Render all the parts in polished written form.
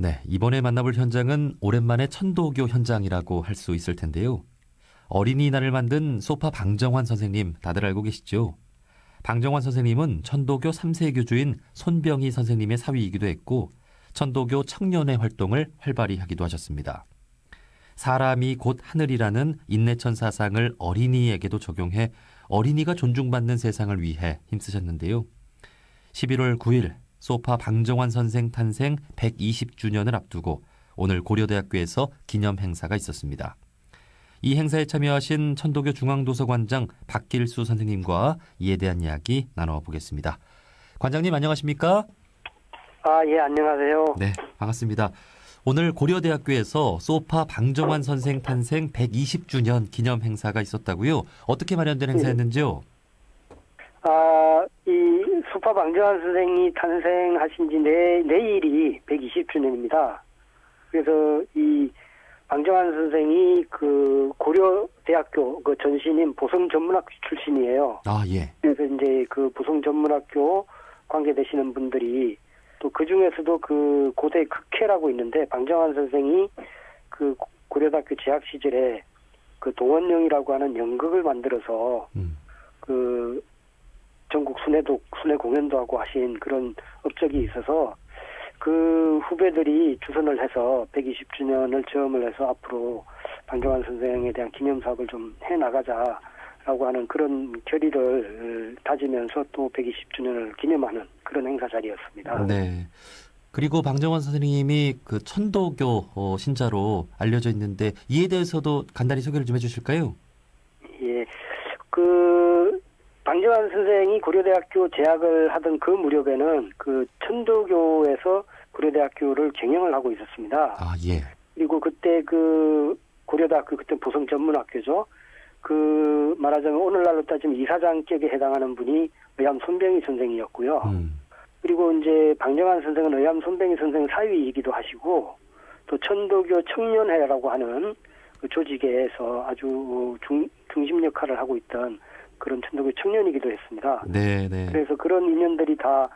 네, 이번에 만나볼 현장은 오랜만에 천도교 현장이라고 할 수 있을 텐데요. 어린이날을 만든 소파 방정환 선생님 다들 알고 계시죠? 방정환 선생님은 천도교 3세 교주인 손병희 선생님의 사위이기도 했고 천도교 청년회 활동을 활발히 하기도 하셨습니다. 사람이 곧 하늘이라는 인내천 사상을 어린이에게도 적용해 어린이가 존중받는 세상을 위해 힘쓰셨는데요. 11월 9일 소파 방정환 선생 탄생 120주년을 앞두고 오늘 고려대학교에서 기념 행사가 있었습니다. 이 행사에 참여하신 천도교 중앙도서관장 박길수 선생님과 이에 대한 이야기 나눠보겠습니다. 관장님 안녕하십니까? 예, 안녕하세요. 네, 반갑습니다. 오늘 고려대학교에서 소파 방정환 선생 탄생 120주년 기념 행사가 있었다고요? 어떻게 마련된 행사였는지요? 이 소파 방정환 선생이 탄생하신 지 내일이 120주년입니다. 그래서 이 방정환 선생이 그 고려대학교 그 전신인 보성전문학교 출신이에요. 예. 그래서 이제 그 보성전문학교 관계되시는 분들이 또 그 중에서도 그 고대 극회라고 있는데 방정환 선생이 그 고려대학교 재학 시절에 그 동원령이라고 하는 연극을 만들어서 그 전국 순회 공연도 하고 하신 그런 업적이 있어서 그 후배들이 주선을 해서 120주년을 저음을 해서 앞으로 방정환 선생에 대한 기념 사업을 좀 해나가자라고 하는 그런 결의를 다지면서 또 120주년을 기념하는 그런 행사 자리였습니다. 네. 그리고 방정환 선생님이 그 천도교 신자로 알려져 있는데 이에 대해서도 간단히 소개를 좀 해주실까요? 예. 그 방정환 선생이 고려대학교 재학을 하던 그 무렵에는 그 천도교에서 고려대학교를 경영을 하고 있었습니다. 예. 그리고 그때 그 고려대학교 그때 보성전문학교죠. 그 말하자면 오늘날로 따지면 이사장격에 해당하는 분이 의암 손병희 선생이었고요. 그리고 이제 방정환 선생은 의암 손병희 선생 사위이기도 하시고 또 천도교 청년회라고 하는 그 조직에서 아주 중심 역할을 하고 있던 그런 천도교 청년이기도 했습니다. 네. 그래서 그런 인연들이 다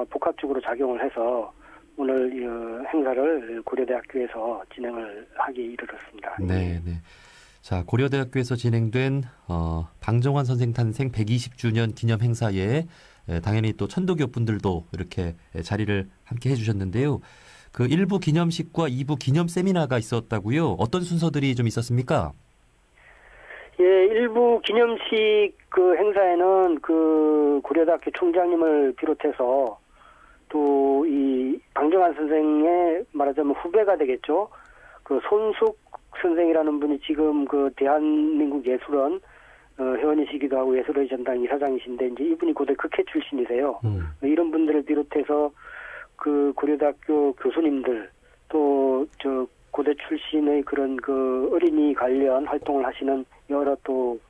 복합적으로 작용을 해서 오늘 이 행사를 고려대학교에서 진행을 하기 이르렀습니다. 네. 자, 고려대학교에서 진행된 방정환 선생 탄생 120주년 기념 행사에 당연히 또 천도교 분들도 이렇게 자리를 함께 해주셨는데요. 그 1부 기념식과 2부 기념 세미나가 있었다고요? 어떤 순서들이 좀 있었습니까? 예, 1부 기념식 그 행사에는 그 고려대학교 총장님을 비롯해서 또 이 방정환 선생의 말하자면 후배가 되겠죠. 그 손숙 선생이라는 분이 지금 그 대한민국 예술원 회원이시기도 하고 예술의 전당 이사장이신데 이제 이분이 고대 극회 출신이세요. 이런 분들을 비롯해서 그 고려대학교 교수님들 또 저 고대 출신의 그런 그 어린이 관련 활동을 하시는 여러 또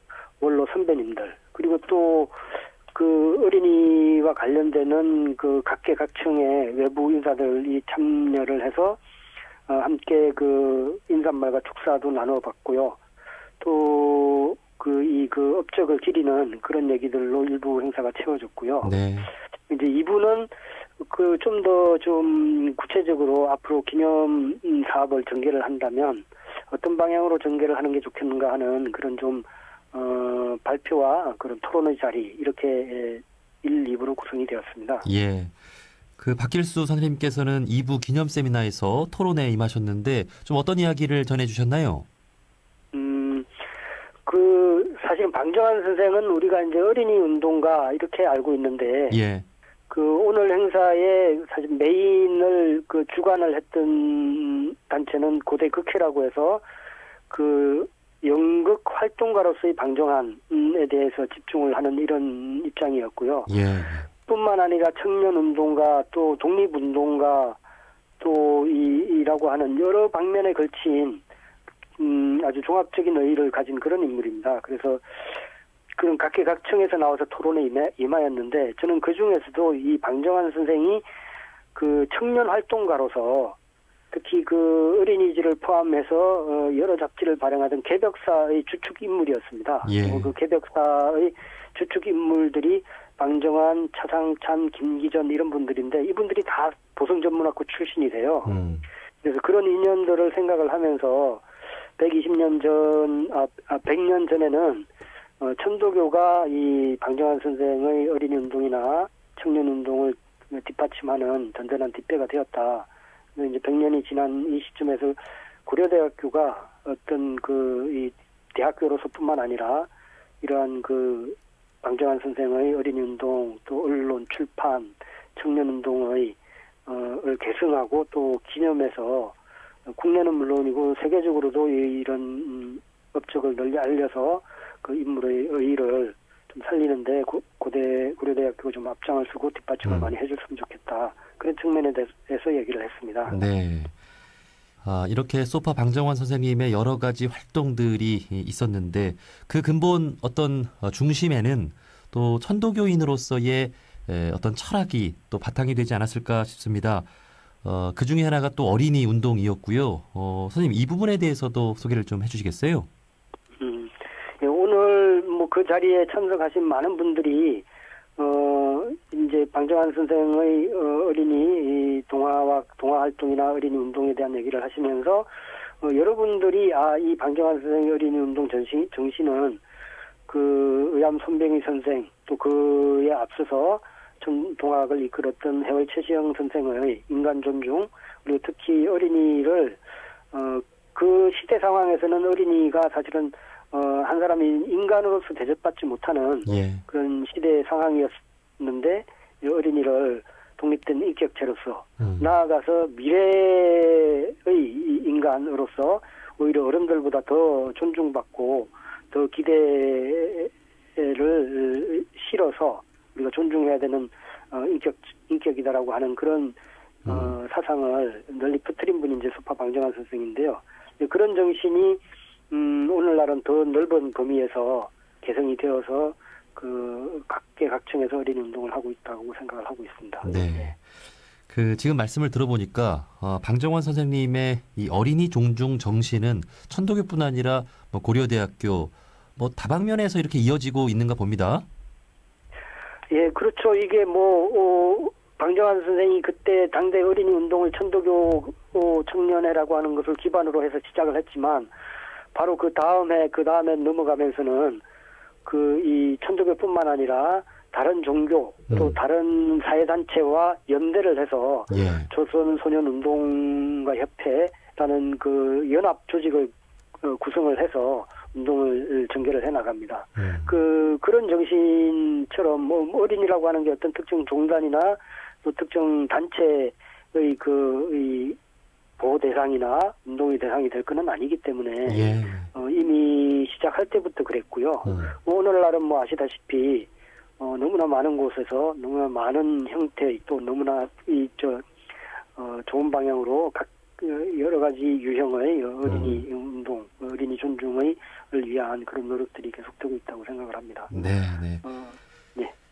원로 선배님들 그리고 또 그 어린이와 관련되는 그 각계각층의 외부 인사들이 참여를 해서 함께 그 인사말과 축사도 나눠봤고요. 또 그 업적을 기리는 그런 얘기들로 일부 행사가 채워졌고요. 네. 이제 2부는 그 좀 더 좀 구체적으로 앞으로 기념 사업을 전개를 한다면 어떤 방향으로 전개를 하는 게 좋겠는가 하는 그런 좀 발표와 그런 토론의 자리 이렇게 1, 2부로 구성이 되었습니다. 예. 그 박길수 선생님께서는 2부 기념 세미나에서 토론에 임하셨는데 좀 어떤 이야기를 전해주셨나요? 그 사실은 방정환 선생은 우리가 이제 어린이 운동가 이렇게 알고 있는데 예. 그 오늘 행사에 사실 메인을 그 주관을 했던 단체는 고대 극회라고 해서 그 연극 활동가로서의 방정환에 대해서 집중을 하는 이런 입장이었고요. 예. 뿐만 아니라 청년운동가 또 독립운동가 또 이라고 하는 여러 방면에 걸친 아주 종합적인 의의를 가진 그런 인물입니다. 그래서 그런 각계각층에서 나와서 토론에 임하였는데 저는 그 중에서도 이 방정환 선생이 그 청년 활동가로서 특히 그 어린이집을 포함해서 여러 잡지를 발행하던 개벽사의 주축 인물이었습니다. 예. 그 개벽사의 주축 인물들이 방정환, 차상찬, 김기전 이런 분들인데 이분들이 다 보성전문학교 출신이세요. 그래서 그런 인연들을 생각을 하면서 100년 전에는 천도교가 이 방정환 선생의 어린이 운동이나 청년 운동을 뒷받침하는 든든한 뒷배가 되었다. 이제 100년이 지난 이 시점에서 고려대학교가 어떤 이 대학교로서뿐만 아니라 이러한 방정환 선생의 어린이 운동, 또 언론, 출판, 청년 운동의 을 계승하고 또 기념해서 국내는 물론이고 세계적으로도 이런 업적을 널리 알려서 그 인물의 의의를 좀 살리는데 고려대학교가 좀 앞장을 서고 뒷받침을 많이 해줬으면 좋겠다. 그런 측면에 대해서 얘기를 했습니다. 네. 이렇게 소파 방정환 선생님의 여러 가지 활동들이 있었는데 그 근본 어떤 중심에는 또 천도교인으로서의 어떤 철학이 또 바탕이 되지 않았을까 싶습니다. 그 중에 하나가 또 어린이 운동이었고요. 선생님 이 부분에 대해서도 소개를 좀 해주시겠어요? 예, 오늘 그 자리에 참석하신 많은 분들이 이제 방정환 선생의 어린이 동화 활동이나 어린이 운동에 대한 얘기를 하시면서 여러분들이 이 방정환 선생의 어린이 운동 정신은 의암 손병희 선생 또 그에 앞서서 동학을 이끌었던 해월 최시영 선생의 인간 존중 그리고 특히 어린이를 그 시대 상황에서는 어린이가 사실은 한 사람이 인간으로서 대접받지 못하는 그런 시대의 상황이었는데 어린이를 독립된 인격체로서 나아가서 미래의 인간으로서 오히려 어른들보다 더 존중받고 더 기대를 실어서 우리가 존중해야 되는 인격이다라고 하는 그런 사상을 널리 퍼뜨린 분이 이제 소파 방정환 선생인데요. 그런 정신이 오늘날은 더 넓은 범위에서 개성이 되어서 각계각층에서 어린이 운동을 하고 있다고 생각을 하고 있습니다. 네. 지금 말씀을 들어보니까 방정환 선생님의 이 어린이 존중 정신은 천도교뿐 아니라 고려대학교 다방면에서 이렇게 이어지고 있는가 봅니다. 예, 그렇죠. 이게 방정환 선생이 그때 당대 어린이 운동을 천도교 청년회라고 하는 것을 기반으로 해서 시작을 했지만 바로 그 다음에 넘어가면서는 이 천도교뿐만 아니라 다른 종교 또 다른 사회단체와 연대를 해서 조선소년운동가 협회라는 연합 조직을 구성을 해서 운동을 전개를 해나갑니다. 그런 정신처럼 어린이라고 하는 게 어떤 특정 종단이나 또 특정 단체의 이 보호 대상이나 운동의 대상이 될 것은 아니기 때문에 이미 시작할 때부터 그랬고요. 오늘날은 아시다시피 너무나 많은 곳에서 너무나 많은 형태의 또 너무나 좋은 방향으로 여러 가지 유형의 어린이 운동, 어린이 존중을 위한 그런 노력들이 계속되고 있다고 생각을 합니다. 네.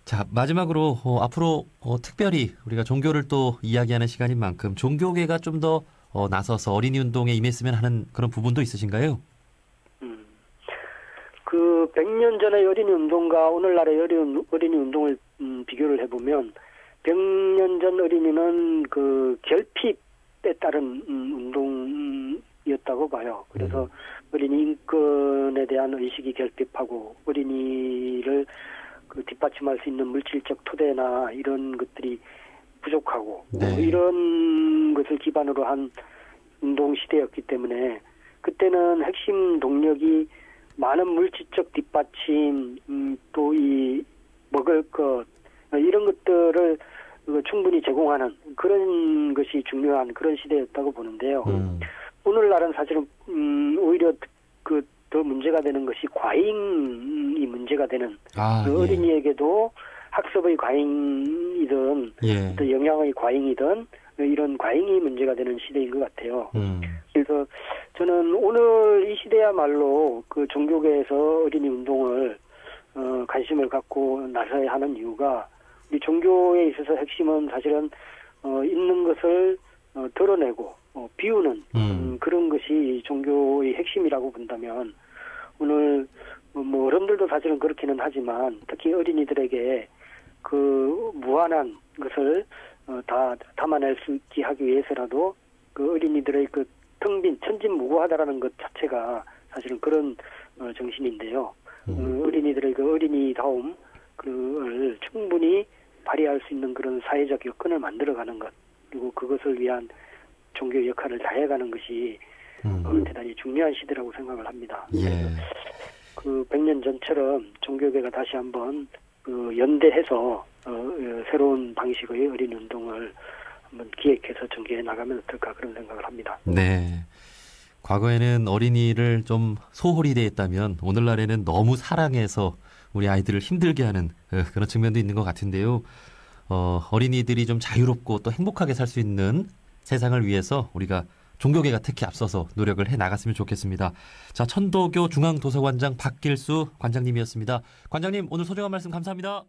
자, 마지막으로 앞으로 특별히 우리가 종교를 또 이야기하는 시간인 만큼 종교계가 좀 더 나서서 어린이 운동에 임했으면 하는 그런 부분도 있으신가요? 100년 전의 어린이 운동과 오늘날의 어린이 운동을 비교를 해보면 100년 전 어린이는 결핍에 따른 운동이었다고 봐요. 그래서 어린이 인권에 대한 의식이 결핍하고 어린이를 뒷받침할 수 있는 물질적 토대나 이런 것들이 부족하고 이런 것을 기반으로 한 운동 시대였기 때문에 그때는 핵심 동력이 많은 물질적 뒷받침 또 이 먹을 것 이런 것들을 충분히 제공하는 그런 것이 중요한 그런 시대였다고 보는데요. 오늘날은 사실은 오히려 더 문제가 되는 것이 과잉이 문제가 되는 어린이에게도 학습의 과잉이든 또 영양의 과잉이든 이런 과잉이 문제가 되는 시대인 것 같아요. 그래서 저는 오늘 이 시대야말로 종교계에서 어린이 운동을 관심을 갖고 나서야 하는 이유가 우리 종교에 있어서 핵심은 사실은 있는 것을 드러내고 비우는 그런 것이 종교의 핵심이라고 본다면 오늘 어른들도 사실은 그렇기는 하지만 특히 어린이들에게 그 무한한 것을 다 담아낼 수 있게 하기 위해서라도 그 어린이들의 그 텅 빈 천진무구하다라는 것 자체가 사실은 그런 정신인데요. 어린이들의 그 어린이다움 그걸 충분히 발휘할 수 있는 그런 사회적 여건을 만들어가는 것, 그리고 그것을 위한 종교 역할을 다해가는 것이 대단히 중요한 시대라고 생각을 합니다. 예. 그 100년 전처럼 종교계가 다시 한번 그 연대해서 새로운 방식의 어린 운동을 한번 기획해서 전개해 나가면 어떨까 그런 생각을 합니다. 네. 과거에는 어린이를 좀 소홀히 대했다면 오늘날에는 너무 사랑해서 우리 아이들을 힘들게 하는 그런 측면도 있는 것 같은데요. 어린이들이 좀 자유롭고 또 행복하게 살 수 있는 세상을 위해서 우리가 종교계가 특히 앞서서 노력을 해 나갔으면 좋겠습니다. 자, 천도교 중앙도서관장 박길수 관장님이었습니다. 관장님, 오늘 소중한 말씀 감사합니다.